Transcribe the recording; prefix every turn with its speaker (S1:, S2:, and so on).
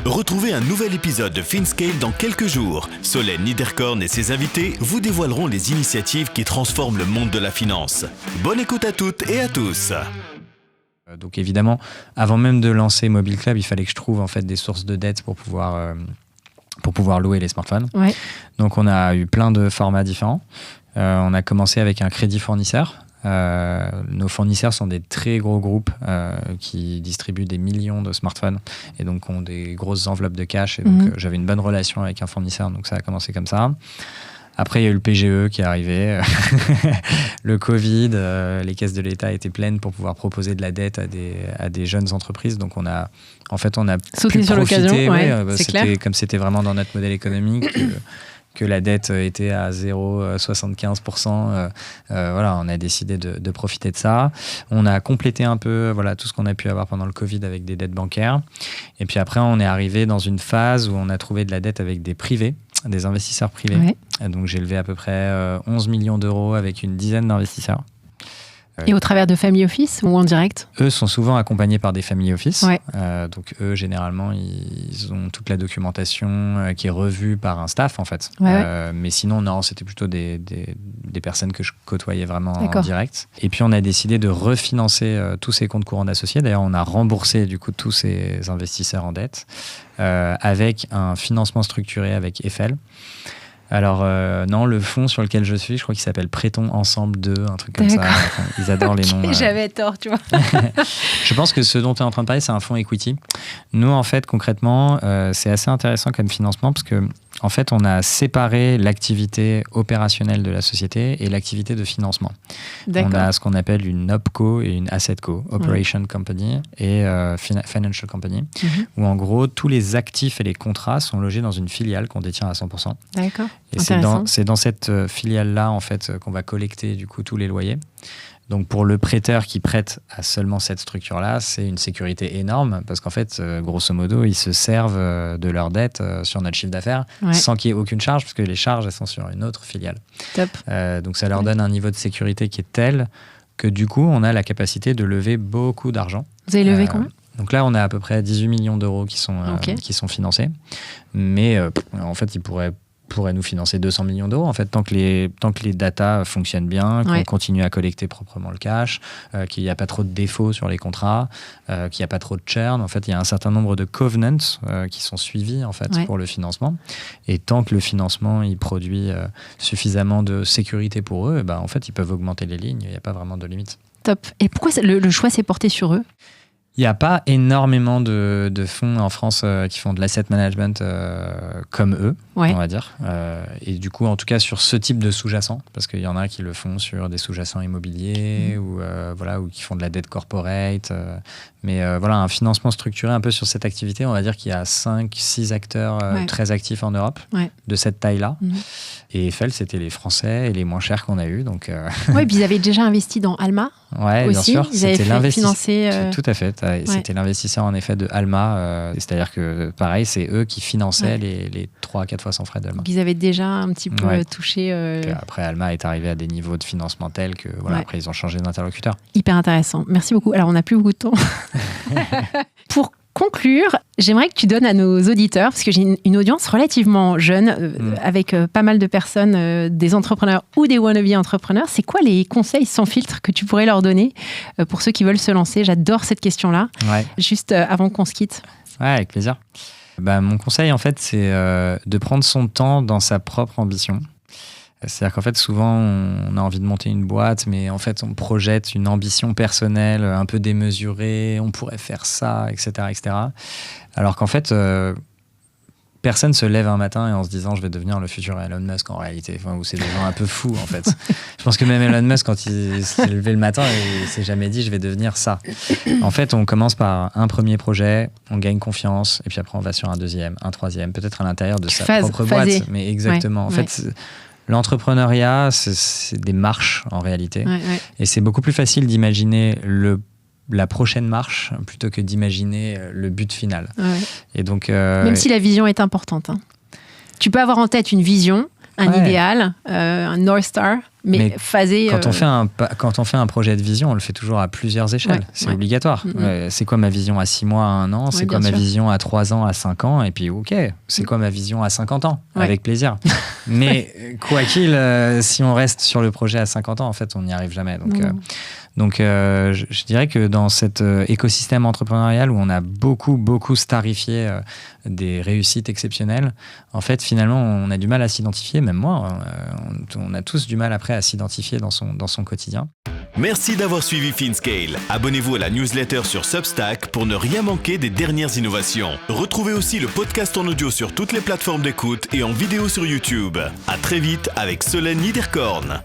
S1: Retrouvez un nouvel épisode de FinScale dans quelques jours. Solène Niederkorn et ses invités vous dévoileront les initiatives qui transforment le monde de la finance. Bonne écoute à toutes et à tous.
S2: Donc évidemment, avant même de lancer Mobile Club, il fallait que je trouve en fait des sources de dette pour pouvoir louer les smartphones.
S3: Ouais.
S2: Donc on a eu plein de formats différents. On a commencé avec un crédit fournisseur. Nos fournisseurs sont des très gros groupes qui distribuent des millions de smartphones et donc ont des grosses enveloppes de cash. Et donc j'avais une bonne relation avec un fournisseur, donc ça a commencé comme ça. Après, il y a eu le PGE qui est arrivé, le Covid, les caisses de l'État étaient pleines pour pouvoir proposer de la dette à des jeunes entreprises. Donc on a
S3: sauté
S2: pu
S3: sur
S2: profiter.
S3: l'occasion, c'est clair.
S2: Comme c'était vraiment dans notre modèle économique. Que la dette était à 0,75%. Voilà, on a décidé de profiter de ça. On a complété un peu tout ce qu'on a pu avoir pendant le Covid avec des dettes bancaires. Et puis après, on est arrivé dans une phase où on a trouvé de la dette avec des privés, des investisseurs privés.
S3: Ouais.
S2: Donc j'ai levé à peu près 11 millions d'euros avec une dizaine d'investisseurs.
S3: Et au travers de family office ou en direct ?
S2: Eux sont souvent accompagnés par des family office.
S3: Ouais.
S2: Donc eux, généralement, ils ont toute la documentation qui est revue par un staff, en fait.
S3: Ouais.
S2: Mais sinon, non, c'était plutôt des personnes que je côtoyais vraiment
S3: D'accord.
S2: en direct. Et puis, on a décidé de refinancer tous ces comptes courants d'associés. D'ailleurs, on a remboursé du coup tous ces investisseurs en dette avec un financement structuré avec Eiffel. Alors non, le fonds sur lequel je suis, je crois qu'il s'appelle Prêtons Ensemble 2, un truc comme ça. Enfin, ils adorent les noms.
S3: J'avais tort, tu vois.
S2: Je pense que ce dont tu es en train de parler, c'est un fonds equity. Nous, en fait, concrètement, c'est assez intéressant comme financement parce que, en fait, on a séparé l'activité opérationnelle de la société et l'activité de financement.
S3: D'accord.
S2: On a ce qu'on appelle une OpCo et une AssetCo, Operation Company et Financial Company, où en gros, tous les actifs et les contrats sont logés dans une filiale qu'on détient à 100%.
S3: D'accord.
S2: Et c'est dans cette filiale-là, en fait, qu'on va collecter du coup tous les loyers. Donc pour le prêteur qui prête à seulement cette structure-là, c'est une sécurité énorme parce qu'en fait, grosso modo, ils se servent de leur dette sur notre chiffre d'affaires sans qu'il y ait aucune charge parce que les charges, elles sont sur une autre filiale.
S3: Top.
S2: Donc ça leur donne un niveau de sécurité qui est tel que du coup, on a la capacité de lever beaucoup d'argent.
S3: Vous avez levé combien ?
S2: Donc là, on a à peu près 18 millions d'euros qui sont financés. Mais en fait, ils pourraient nous financer 200 millions d'euros en fait tant que les data fonctionnent bien, qu'on continue à collecter proprement le cash, qu'il n'y a pas trop de défauts sur les contrats, qu'il n'y a pas trop de churn. En fait, il y a un certain nombre de covenants qui sont suivis en fait pour le financement. Et tant que le financement il produit suffisamment de sécurité pour eux, en fait, ils peuvent augmenter les lignes. Il n'y a pas vraiment de limite.
S3: Top. Et pourquoi le choix s'est porté sur eux ?
S2: Il n'y a pas énormément de fonds en France qui font de l'asset management comme eux, on va dire. Et du coup, en tout cas, sur ce type de sous-jacent, parce qu'il y en a qui le font sur des sous-jacents immobiliers ou qui font de la dette corporate. Mais un financement structuré un peu sur cette activité, on va dire qu'il y a 5-6 acteurs très actifs en Europe de cette taille-là. Et Eiffel, c'était les Français et les moins chers qu'on a eu. Donc,
S3: puis ils avaient déjà investi dans Alma.
S2: Oui, bien sûr.
S3: Ils avaient financé...
S2: Tout à fait. C'était l'investisseur en effet de Alma. C'est-à-dire que pareil, c'est eux qui finançaient les 3-4 fois sans frais d'Alma.
S3: Donc ils avaient déjà un petit peu touché...
S2: Après, Alma est arrivé à des niveaux de financement tels que après ils ont changé d'interlocuteur.
S3: Hyper intéressant. Merci beaucoup. Alors on n'a plus beaucoup de temps. Pour conclure, j'aimerais que tu donnes à nos auditeurs, parce que j'ai une audience relativement jeune, avec pas mal de personnes, des entrepreneurs ou des wannabe entrepreneurs. C'est quoi les conseils sans filtre que tu pourrais leur donner pour ceux qui veulent se lancer ? J'adore cette question-là. Juste avant qu'on se quitte.
S2: Ouais, avec plaisir. Mon conseil, en fait, c'est de prendre son temps dans sa propre ambition. C'est-à-dire qu'en fait, souvent, on a envie de monter une boîte, mais en fait, on projette une ambition personnelle un peu démesurée, on pourrait faire ça, etc., etc. Alors qu'en fait, personne se lève un matin et en se disant « je vais devenir le futur Elon Musk » en réalité. Ou c'est des gens un peu fous, en fait. Je pense que même Elon Musk, quand il s'est levé le matin, il s'est jamais dit « je vais devenir ça ». En fait, on commence par un premier projet, on gagne confiance, et puis après, on va sur un deuxième, un troisième, peut-être à l'intérieur de sa propre boîte. Mais exactement. En fait, l'entrepreneuriat, c'est des marches en réalité. Et c'est beaucoup plus facile d'imaginer la prochaine marche plutôt que d'imaginer le but final. Et donc,
S3: même si la vision est importante. Tu peux avoir en tête une vision, un idéal, un North Star, Mais phaser.
S2: Quand on fait un projet de vision, on le fait toujours à plusieurs échelles. C'est obligatoire. C'est quoi ma vision à 6 mois, à 1 an? C'est quoi ma vision à 3 ans, à 5 ans? Et puis, c'est quoi ma vision à 50 ans? Avec plaisir. Mais quoi qu'il, si on reste sur le projet à 50 ans, en fait, on n'y arrive jamais. Donc, je dirais que dans cet écosystème entrepreneurial où on a beaucoup starifié des réussites exceptionnelles, en fait, finalement, on a du mal à s'identifier. Même moi, on a tous du mal après à s'identifier dans son quotidien.
S1: Merci d'avoir suivi FinScale. Abonnez-vous à la newsletter sur Substack pour ne rien manquer des dernières innovations. Retrouvez aussi le podcast en audio sur toutes les plateformes d'écoute et en vidéo sur YouTube. À très vite avec Solène Niederkorn.